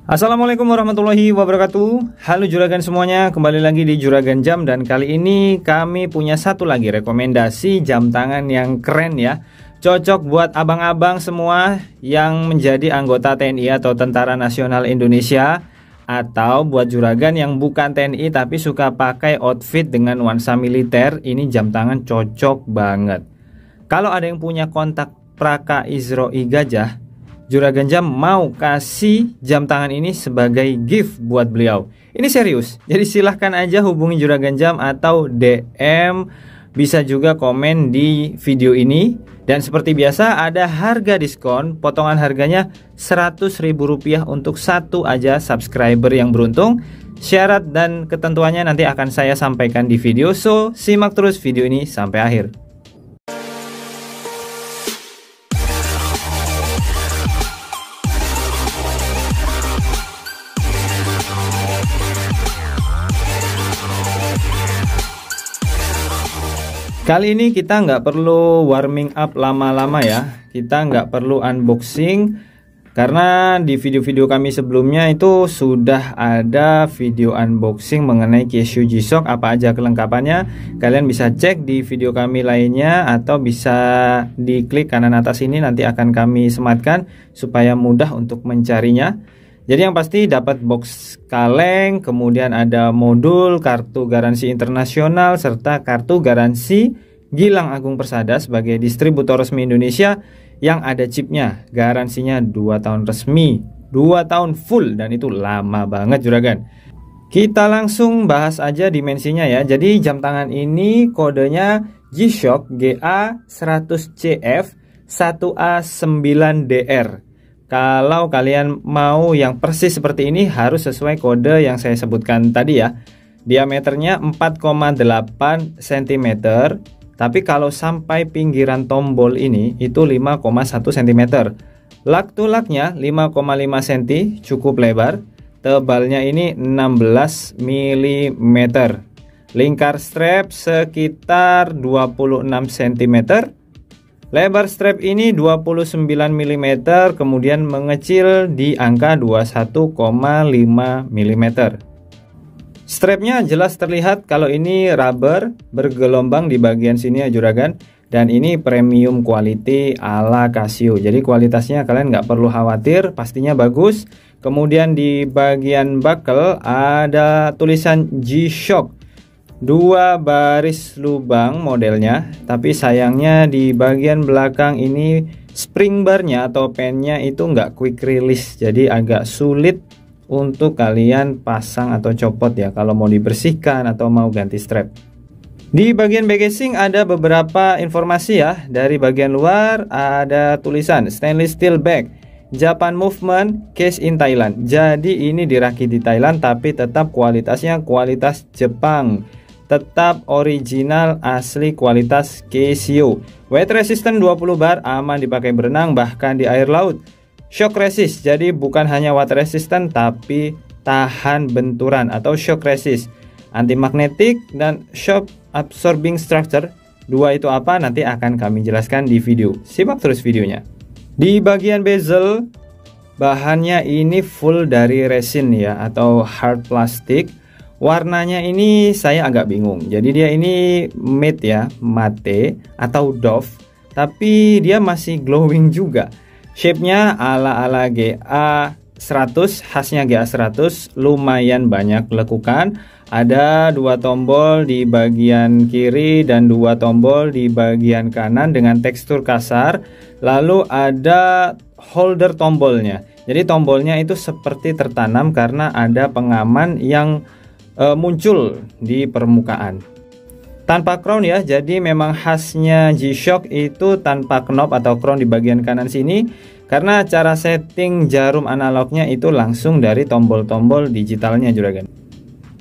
Assalamualaikum warahmatullahi wabarakatuh. Halo juragan semuanya, kembali lagi di Juragan Jam. Dan kali ini kami punya satu lagi rekomendasi jam tangan yang keren ya. Cocok buat abang-abang semua yang menjadi anggota TNI atau Tentara Nasional Indonesia, atau buat juragan yang bukan TNI tapi suka pakai outfit dengan nuansa militer. Ini jam tangan cocok banget. Kalau ada yang punya kontak Praka Izroi Gajah, Juragan Jam mau kasih jam tangan ini sebagai gift buat beliau. Ini serius, jadi silahkan aja hubungi Juragan Jam atau DM. Bisa juga komen di video ini. Dan seperti biasa ada harga diskon, potongan harganya Rp100.000 untuk satu aja subscriber yang beruntung. Syarat dan ketentuannya nanti akan saya sampaikan di video, so simak terus video ini sampai akhir. Kali ini kita nggak perlu warming up lama-lama ya. Kita nggak perlu unboxing, karena di video-video kami sebelumnya itu sudah ada video unboxing mengenai Casio G-Shock, apa aja kelengkapannya. Kalian bisa cek di video kami lainnya, atau bisa diklik kanan atas ini, nanti akan kami sematkan supaya mudah untuk mencarinya. Jadi yang pasti dapat box kaleng, kemudian ada modul, kartu garansi internasional, serta kartu garansi Gilang Agung Persada sebagai distributor resmi Indonesia yang ada chipnya. Garansinya 2 tahun resmi, 2 tahun full, dan itu lama banget juragan. Kita langsung bahas aja dimensinya ya. Jadi jam tangan ini kodenya G-Shock GA100CF 1A9DR. Kalau kalian mau yang persis seperti ini harus sesuai kode yang saya sebutkan tadi ya. Diameternya 4,8 cm. Tapi kalau sampai pinggiran tombol ini itu 5,1 cm. Lak to laknya 5,5 cm, cukup lebar. Tebalnya ini 16 mm. Lingkar strap sekitar 26 cm. Lebar strap ini 29 mm, kemudian mengecil di angka 21,5 mm. Strapnya jelas terlihat kalau ini rubber bergelombang di bagian sini ya juragan. Dan ini premium quality ala Casio. Jadi kualitasnya kalian nggak perlu khawatir, pastinya bagus. Kemudian di bagian buckle ada tulisan G-Shock. 2 baris lubang modelnya, tapi sayangnya di bagian belakang ini spring barnya atau pennya itu nggak quick release, jadi agak sulit untuk kalian pasang atau copot ya kalau mau dibersihkan atau mau ganti strap. Di bagian back casing ada beberapa informasi ya. Dari bagian luar ada tulisan stainless steel bag, Japan movement, case in Thailand. Jadi ini dirakit di Thailand tapi tetap kualitasnya kualitas Jepang. Tetap original asli kualitas Casio. Weight resistant 20 bar, aman dipakai berenang bahkan di air laut. Shock resist, jadi bukan hanya water resistant tapi tahan benturan atau shock resist. Anti magnetic dan shock absorbing structure. Dua itu apa nanti akan kami jelaskan di video. Simak terus videonya. Di bagian bezel, bahannya ini full dari resin ya atau hard plastic. Warnanya ini saya agak bingung. Jadi dia ini matte ya, mate atau doff, tapi dia masih glowing juga. Shape-nya ala-ala GA100, khasnya GA100, lumayan banyak lekukan. Ada 2 tombol di bagian kiri dan 2 tombol di bagian kanan dengan tekstur kasar. Lalu ada holder tombolnya. Jadi tombolnya itu seperti tertanam karena ada pengaman yang muncul di permukaan. Tanpa crown ya, jadi memang khasnya G-Shock itu tanpa knob atau crown di bagian kanan sini, karena cara setting jarum analognya itu langsung dari tombol-tombol digitalnya juragan.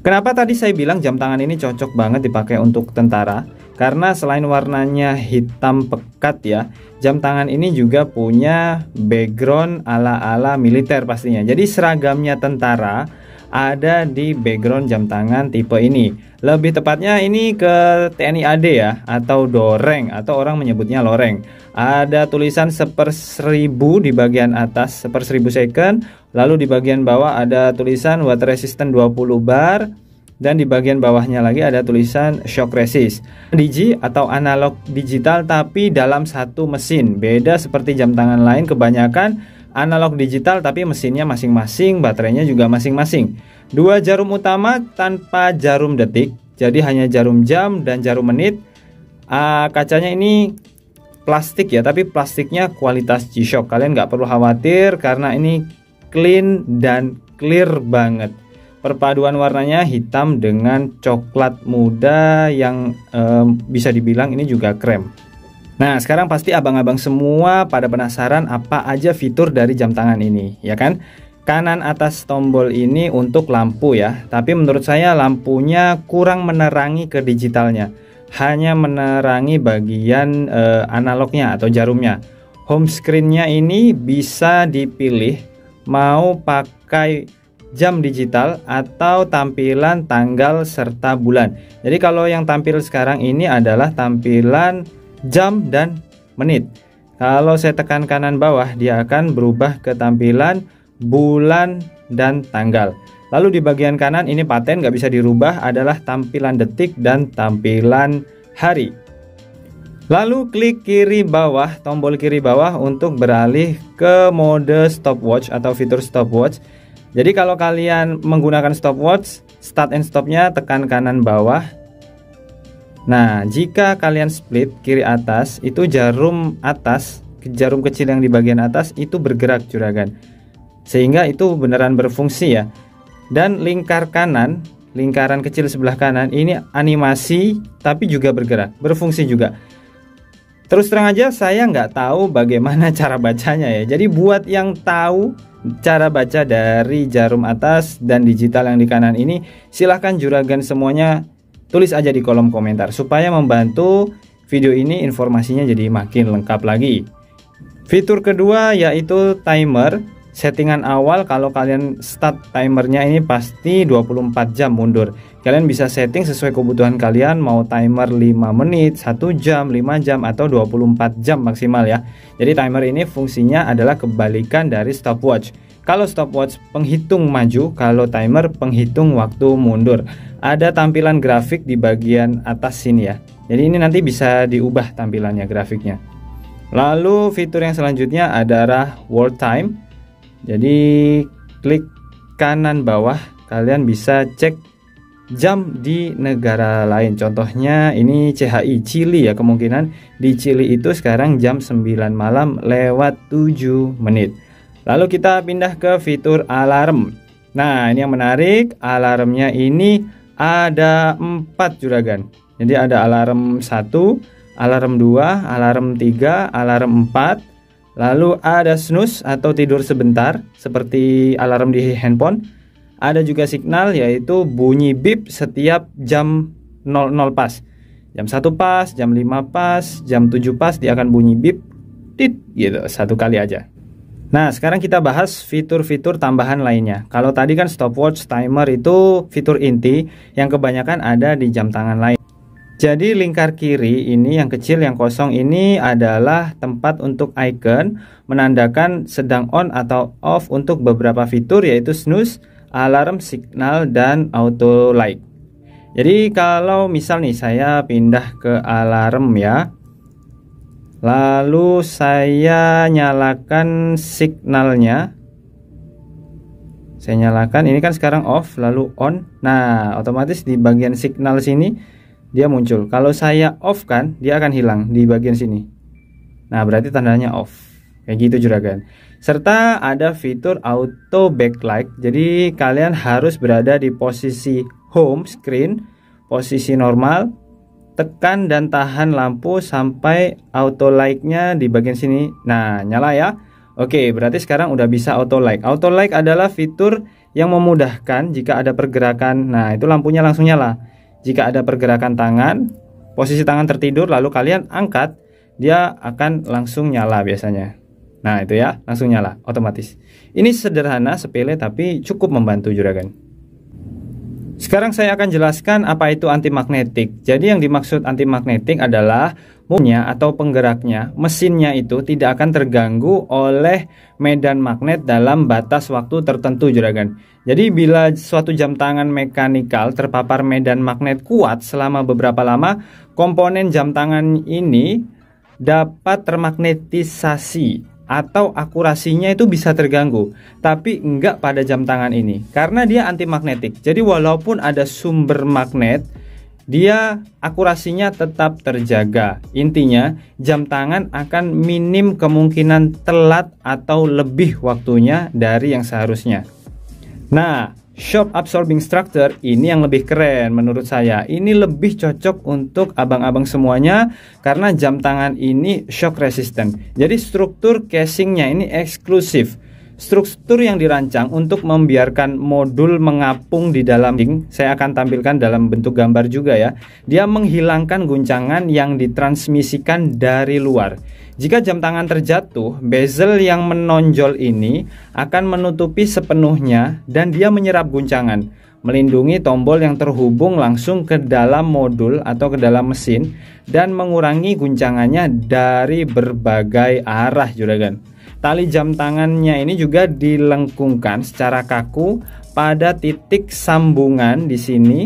Kenapa tadi saya bilang jam tangan ini cocok banget dipakai untuk tentara? Karena selain warnanya hitam pekat ya, jam tangan ini juga punya background ala-ala militer pastinya. Jadi seragamnya tentara ada di background jam tangan tipe ini. Lebih tepatnya ini ke TNI AD ya, atau doreng, atau orang menyebutnya loreng. Ada tulisan 1/1000 di bagian atas, 1/1000 second. Lalu di bagian bawah ada tulisan water resistant 20 bar. Dan di bagian bawahnya lagi ada tulisan shock resist. Digi atau analog digital tapi dalam satu mesin. Beda seperti jam tangan lain, kebanyakan analog digital tapi mesinnya masing-masing, baterainya juga masing-masing. Dua jarum utama tanpa jarum detik, jadi hanya jarum jam dan jarum menit. Kacanya ini plastik ya, tapi plastiknya kualitas G-Shock. Kalian nggak perlu khawatir karena ini clean dan clear banget. Perpaduan warnanya hitam dengan coklat muda yang bisa dibilang ini juga krem. Nah, sekarang pasti abang-abang semua pada penasaran apa aja fitur dari jam tangan ini, ya kan? Kanan atas tombol ini untuk lampu ya, tapi menurut saya lampunya kurang menerangi ke digitalnya. Hanya menerangi bagian analognya atau jarumnya. Home screen-nya ini bisa dipilih mau pakai jam digital atau tampilan tanggal serta bulan. Jadi kalau yang tampil sekarang ini adalah tampilan jam dan menit. Kalau saya tekan kanan bawah, dia akan berubah ke tampilan bulan dan tanggal. Lalu di bagian kanan ini paten, nggak bisa dirubah, adalah tampilan detik dan tampilan hari. Lalu klik kiri bawah, tombol kiri bawah untuk beralih ke mode stopwatch atau fitur stopwatch. Jadi kalau kalian menggunakan stopwatch, start and stopnya tekan kanan bawah. Nah, jika kalian split kiri atas, itu jarum atas, jarum kecil yang di bagian atas itu bergerak juragan. Sehingga itu beneran berfungsi ya. Dan lingkar kanan, lingkaran kecil sebelah kanan ini animasi tapi juga bergerak, berfungsi juga. Terus terang aja saya nggak tahu bagaimana cara bacanya ya. Jadi buat yang tahu cara baca dari jarum atas dan digital yang di kanan ini, silahkan juragan semuanya tulis aja di kolom komentar supaya membantu video ini informasinya jadi makin lengkap lagi. Fitur kedua yaitu timer. Settingan awal kalau kalian start timernya ini pasti 24 jam mundur. Kalian bisa setting sesuai kebutuhan kalian, mau timer 5 menit, 1 jam, 5 jam atau 24 jam maksimal ya. Jadi timer ini fungsinya adalah kebalikan dari stopwatch. Kalau stopwatch penghitung maju, kalau timer penghitung waktu mundur. Ada tampilan grafik di bagian atas sini ya. Jadi ini nanti bisa diubah tampilannya grafiknya. Lalu fitur yang selanjutnya adalah world time. Jadi klik kanan bawah, kalian bisa cek jam di negara lain. Contohnya ini CHI Chili ya, kemungkinan di Chili itu sekarang jam 9 malam lewat 7 menit. Lalu kita pindah ke fitur alarm. Nah, ini yang menarik, alarmnya ini ada 4 juragan. Jadi ada alarm 1, alarm 2, alarm 3, alarm 4. Lalu ada snooze atau tidur sebentar seperti alarm di handphone. Ada juga signal yaitu bunyi beep setiap jam 00 pas. Jam 1 pas, jam 5 pas, jam 7 pas dia akan bunyi beep tit gitu, satu kali aja. Nah, sekarang kita bahas fitur-fitur tambahan lainnya. Kalau tadi kan stopwatch, timer itu fitur inti yang kebanyakan ada di jam tangan lain. Jadi lingkar kiri ini yang kecil yang kosong ini adalah tempat untuk icon menandakan sedang on atau off untuk beberapa fitur yaitu snooze, alarm, signal, dan auto light. Jadi kalau misal nih saya pindah ke alarm ya, lalu saya nyalakan signalnya, saya nyalakan, ini kan sekarang off lalu on. Nah, otomatis di bagian signal sini dia muncul. Kalau saya off kan, dia akan hilang di bagian sini. Nah, berarti tandanya off. Kayak gitu juragan. Serta ada fitur auto backlight. Jadi kalian harus berada di posisi home screen, posisi normal, tekan dan tahan lampu sampai auto light-nya di bagian sini. Nah, nyala ya. Oke, berarti sekarang udah bisa auto light. Auto light adalah fitur yang memudahkan jika ada pergerakan. Nah, itu lampunya langsung nyala. Jika ada pergerakan tangan, posisi tangan tertidur lalu kalian angkat, dia akan langsung nyala biasanya. Nah, itu ya, langsung nyala otomatis. Ini sederhana, sepele tapi cukup membantu juragan. Sekarang saya akan jelaskan apa itu antimagnetik. Jadi yang dimaksud antimagnetik adalah movementnya atau penggeraknya, mesinnya itu tidak akan terganggu oleh medan magnet dalam batas waktu tertentu, juragan. Jadi bila suatu jam tangan mekanikal terpapar medan magnet kuat selama beberapa lama, komponen jam tangan ini dapat termagnetisasi atau akurasinya itu bisa terganggu. Tapi enggak pada jam tangan ini, karena dia antimagnetik. Jadi walaupun ada sumber magnet, dia akurasinya tetap terjaga. Intinya, jam tangan akan minim kemungkinan telat atau lebih waktunya dari yang seharusnya. Nah, shock absorbing structure ini yang lebih keren menurut saya. Ini lebih cocok untuk abang-abang semuanya karena jam tangan ini shock resistant. Jadi struktur casingnya ini eksklusif. Struktur yang dirancang untuk membiarkan modul mengapung di dalam dinding. Saya akan tampilkan dalam bentuk gambar juga ya. Dia menghilangkan guncangan yang ditransmisikan dari luar. Jika jam tangan terjatuh, bezel yang menonjol ini akan menutupi sepenuhnya dan dia menyerap guncangan, melindungi tombol yang terhubung langsung ke dalam modul atau ke dalam mesin dan mengurangi guncangannya dari berbagai arah, juragan. Tali jam tangannya ini juga dilengkungkan secara kaku pada titik sambungan di sini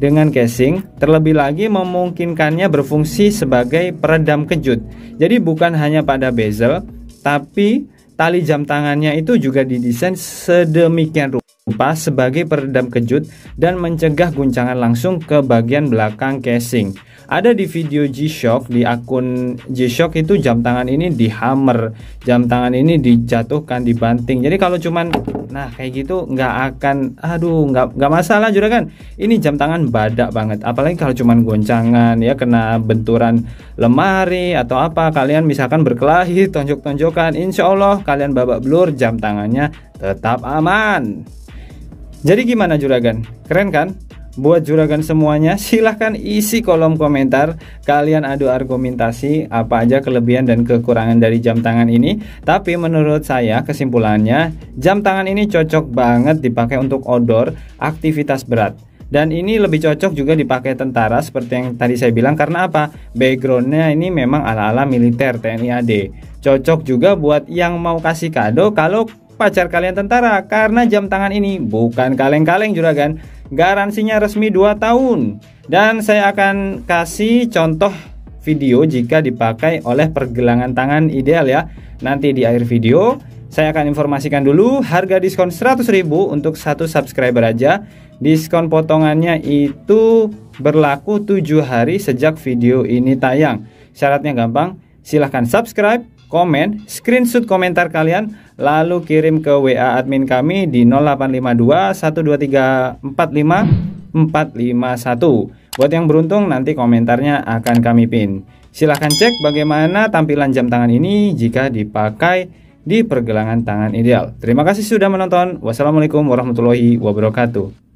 dengan casing, terlebih lagi memungkinkannya berfungsi sebagai peredam kejut. Jadi bukan hanya pada bezel, tapi tali jam tangannya itu juga didesain sedemikian rupa sebagai peredam kejut dan mencegah guncangan langsung ke bagian belakang casing. Ada di video G-Shock, di akun G-Shock itu jam tangan ini dihammer, jam tangan ini dijatuhkan, dibanting. Jadi kalau cuman nah kayak gitu nggak akan, nggak masalah juragan. Ini jam tangan badak banget. Apalagi kalau cuman goncangan ya, kena benturan lemari atau apa, kalian misalkan berkelahi, tonjok-tonjokan, insya Allah kalian babak belur, jam tangannya tetap aman. Jadi gimana juragan? Keren kan? Buat juragan semuanya, silahkan isi kolom komentar. Kalian adu argumentasi apa aja kelebihan dan kekurangan dari jam tangan ini. Tapi menurut saya kesimpulannya, jam tangan ini cocok banget dipakai untuk outdoor, aktivitas berat. Dan ini lebih cocok juga dipakai tentara seperti yang tadi saya bilang. Karena apa? Backgroundnya ini memang ala-ala militer TNI AD. Cocok juga buat yang mau kasih kado kalau pacar kalian tentara. Karena jam tangan ini bukan kaleng-kaleng juragan. Garansinya resmi 2 tahun. Dan saya akan kasih contoh video jika dipakai oleh pergelangan tangan ideal ya. Nanti di akhir video saya akan informasikan dulu harga diskon 100.000 untuk 1 subscriber aja. Diskon potongannya itu berlaku 7 hari sejak video ini tayang. Syaratnya gampang, silahkan subscribe, komen, screenshot komentar kalian, lalu kirim ke WA admin kami di 0852 123 45 451. Buat yang beruntung nanti komentarnya akan kami pin. Silahkan cek bagaimana tampilan jam tangan ini jika dipakai di pergelangan tangan ideal. Terima kasih sudah menonton. Wassalamualaikum warahmatullahi wabarakatuh.